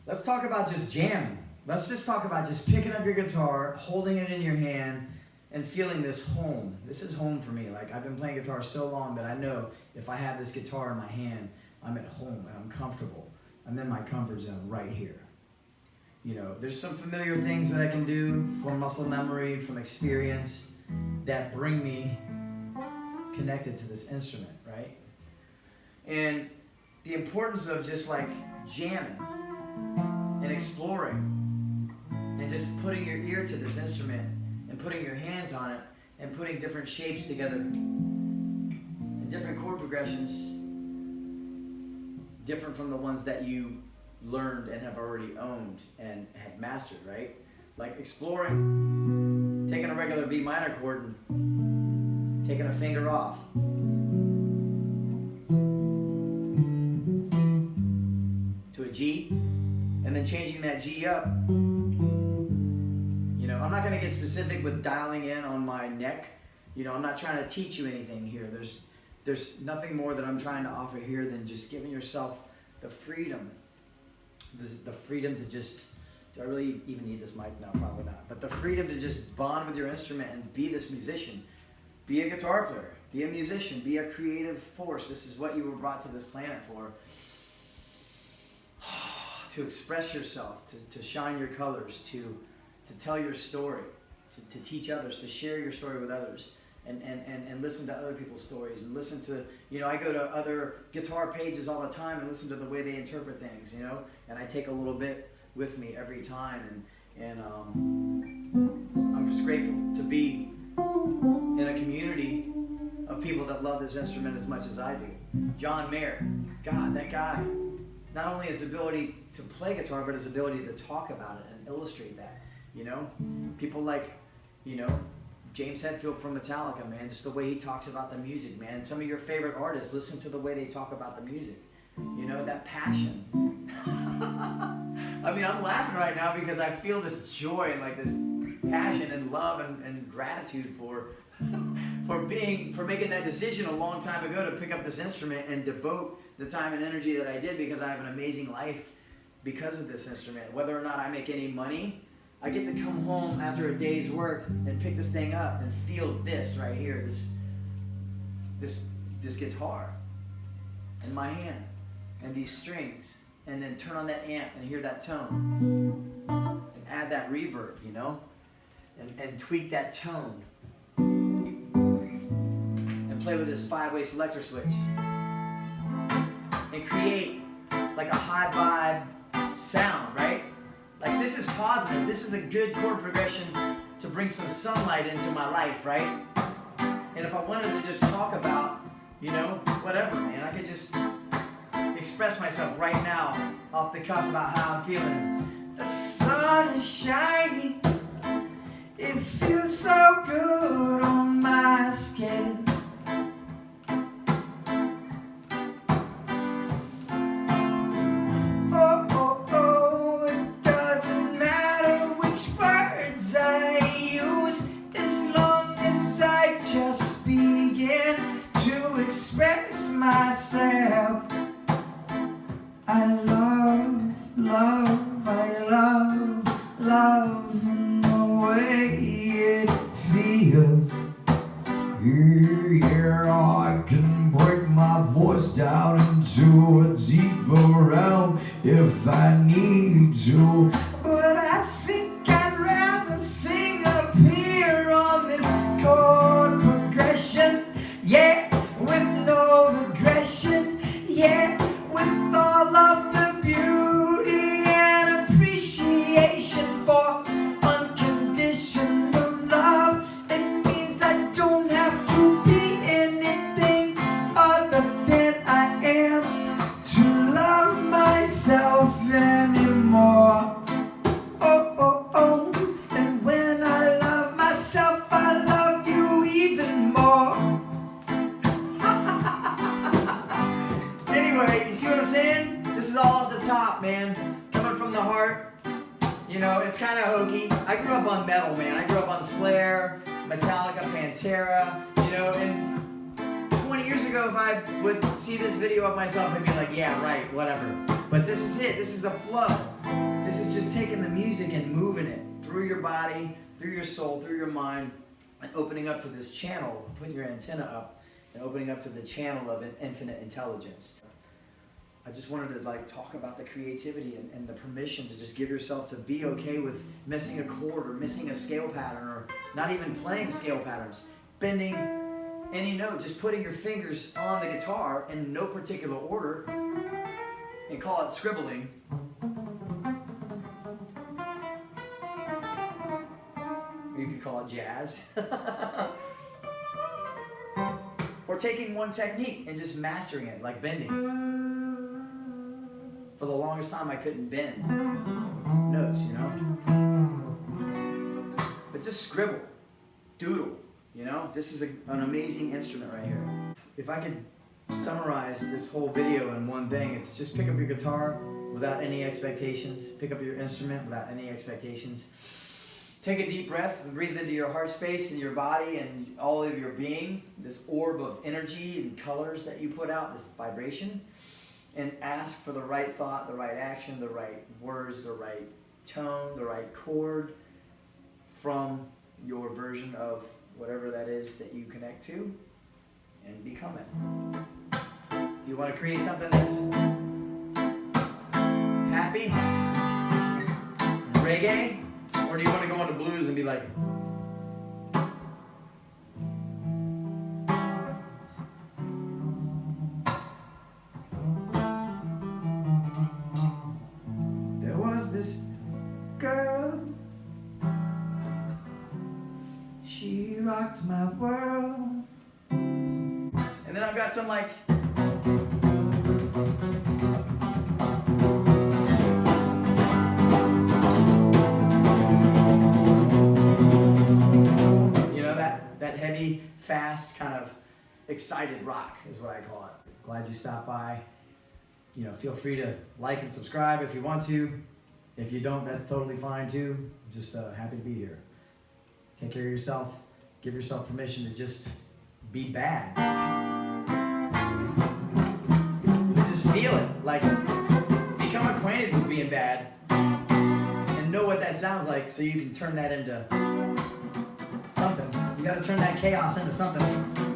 let's talk about just jamming. Let's just talk about just picking up your guitar, holding it in your hand, and feeling this home. This is home for me. Like, I've been playing guitar so long that I know if I have this guitar in my hand, I'm at home and I'm comfortable. I'm in my comfort zone right here. You know, there's some familiar things that I can do from muscle memory, from experience, that bring me connected to this instrument, right? And the importance of just like jamming and exploring and just putting your ear to this instrument and putting your hands on it and putting different shapes together and different chord progressions, different from the ones that you learned and have already owned and have mastered, right? Like exploring, taking a regular B minor chord and taking a finger off. To a G, and then changing that G up. You know, I'm not going to get specific with dialing in on my neck. You know, I'm not trying to teach you anything here. There's nothing more that I'm trying to offer here than just giving yourself the freedom. The freedom to just, do I really even need this mic? No, probably not. But the freedom to just bond with your instrument and be this musician. Be a guitar player. Be a musician. Be a creative force. This is what you were brought to this planet for. To express yourself, to shine your colors, to tell your story, to teach others, to share your story with others, and listen to other people's stories, and listen to, you know, I go to other guitar pages all the time and listen to the way they interpret things, you know, and I take a little bit with me every time, and I'm just grateful to be in a community of people that love this instrument as much as I do. John Mayer, God, that guy, not only his ability to play guitar, but his ability to talk about it and illustrate that, you know? People like, you know, James Hetfield from Metallica, man, just the way he talks about the music, man. Some of your favorite artists, listen to the way they talk about the music. You know, that passion. I mean, I'm laughing right now because I feel this joy and like this passion and love and gratitude for making that decision a long time ago to pick up this instrument and devote the time and energy that I did, because I have an amazing life because of this instrument. Whether or not I make any money, I get to come home after a day's work and pick this thing up and feel this right here, this guitar in my hand and these strings, and then turn on that amp and hear that tone and add that reverb, you know, and tweak that tone and play with this 5-way selector switch and create like a high vibe sound, right? Like, this is positive. This is a good chord progression to bring some sunlight into my life, right? And if I wanted to just talk about, you know, whatever, man, I could just express myself right now off the cuff about how I'm feeling. The sun is shining. It feels so good on my skin. Myself, I love in the way it feels. Yeah, I can break my voice down into a deeper realm if I need to. But I think I'd rather sing up here on this chord progression, yeah, with no regression, yeah, with all of the beauty and appreciation for unconditional love. It means I don't have to be anything other than I am to love myself anymore. Oh, oh, oh, and when I love myself, I love you even more. Anyway, you see what I'm saying? This is all off the top, man. Coming from the heart. You know, it's kind of hokey. I grew up on metal, man. I grew up on Slayer, Metallica, Pantera, you know, and 20 years ago, if I would see this video of myself, I'd be like, yeah, right, whatever. But this is it. This is the flow. This is just taking the music and moving it through your body, through your soul, through your mind, and opening up to this channel, putting your antenna up and opening up to the channel of an infinite intelligence. I just wanted to talk about the creativity and the permission to just give yourself to be okay with missing a chord or missing a scale pattern or not even playing scale patterns, bending any note, just putting your fingers on the guitar in no particular order and call it scribbling. You could call it jazz. Or taking one technique and just mastering it, like bending. For the longest time I couldn't bend notes, you know? But just scribble, doodle, you know? This is an amazing instrument right here. If I could summarize this whole video in one thing, it's just pick up your guitar without any expectations. Pick up your instrument without any expectations. Take a deep breath and breathe into your heart space and your body and all of your being, this orb of energy and colors that you put out, this vibration. And ask for the right thought, the right action, the right words, the right tone, the right chord from your version of whatever that is that you connect to, and become it. Do you want to create something that's happy, reggae, or do you want to go into blues and be like, this girl, she rocked my world. And then I've got some you know, that heavy, fast, kind of excited rock is what I call it. Glad you stopped by. You know, feel free to like and subscribe if you want to. If you don't, that's totally fine too. Just happy to be here. Take care of yourself. Give yourself permission to just be bad. Just feel it. Become acquainted with being bad and know what that sounds like so you can turn that into something. You gotta turn that chaos into something.